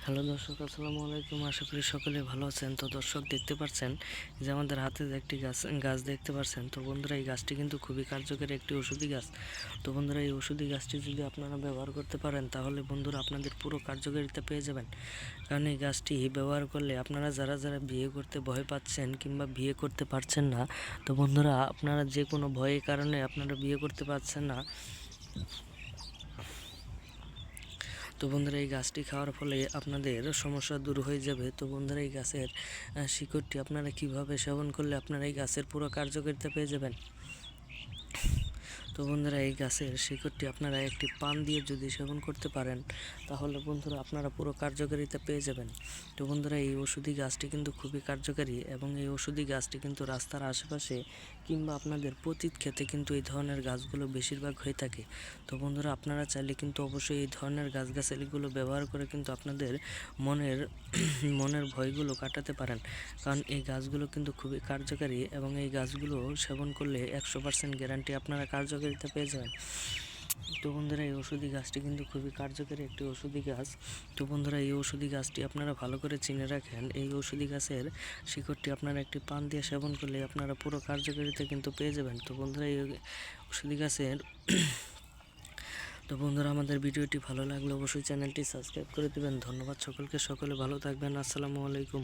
Hello দর্শক, আসসালামু আলাইকুম। আশা করি সকলে ভালো আছেন। তো দর্শক, দেখতে পাচ্ছেন যে আমাদের হাতে যে একটি গাছ দেখতে পাচ্ছেন। তো বন্ধুরা, এই গাছটি কিন্তু খুবই কার্যকরী একটি ওষুধি গাছ। তো বন্ধুরা, এই ওষুধি গাছটি যদি আপনারা ব্যবহার করতে পারেন, তাহলে বন্ধুরা আপনাদের পুরো কার্যকারিতা পেয়ে যাবেন। কারণ এই গাছটি ব্যবহার করলে আপনারা যারা বিয়ে করতে ভয় পাচ্ছেন কিংবা বিয়ে করতে পারছেন না, তো বন্ধুরা আপনারা যে কোনো ভয়ের কারণে আপনারা বিয়ে করতে পারছেন না, তো বন্ধুরা এই গাছটি খাওয়ার ফলে আপনাদের সমস্যা দূর হয়ে যাবে। তো বন্ধুরা, এই গাছের শিকড়টি আপনারা কিভাবে সেবন করলে আপনারা এই গাছের পুরো কার্যকারিতা পেয়ে যাবেন। তো বন্ধুরা, এই গাছের শিকড়টি আপনারা একটি পান দিয়ে যদি সেবন করতে পারেন, তাহলে বন্ধুরা আপনারা পুরো কার্যকারিতা পেয়ে যাবেন। তো বন্ধুরা, এই ওষুধি গাছটি কিন্তু খুবই কার্যকারী এবং এই ওষুধি গাছটি কিন্তু রাস্তার আশেপাশে কিংবা আপনাদের পতিত ক্ষেতে কিন্তু এই ধরনের গাছগুলো বেশিরভাগ হয়ে থাকে। তো বন্ধুরা, আপনারা চাইলে কিন্তু অবশ্যই এই ধরনের গাছগাছালিগুলো ব্যবহার করে কিন্তু আপনাদের মনের ভয়গুলো কাটাতে পারেন। কারণ এই গাছগুলো কিন্তু খুবই কার্যকারী এবং এই গাছগুলো সেবন করলে 100% গ্যারান্টি আপনারা কার্যকারিতা পেয়ে যাবেন। তো বন্ধুরা, এই ওষুধি গাছটি কিন্তু খুবই কার্যকরী একটি ওষুধি গাছ। তো বন্ধুরা, এই ওষুধি গাছটি আপনারা ভালো করে চিনে রাখেন। এই ওষুধি গাছের শিকড়টি আপনারা একটি পান দিয়ে সেবন করলে আপনারা পুরো কার্যকারিতা কিন্তু পেয়ে যাবেন। তো বন্ধুরা, এই ওষুধি গাছের তো বন্ধুরা, আমাদের ভিডিওটি ভালো লাগলে অবশ্যই চ্যানেলটি সাবস্ক্রাইব করে দেবেন। ধন্যবাদ সকলকে, সকলে ভালো থাকবেন। আসসালামু আলাইকুম।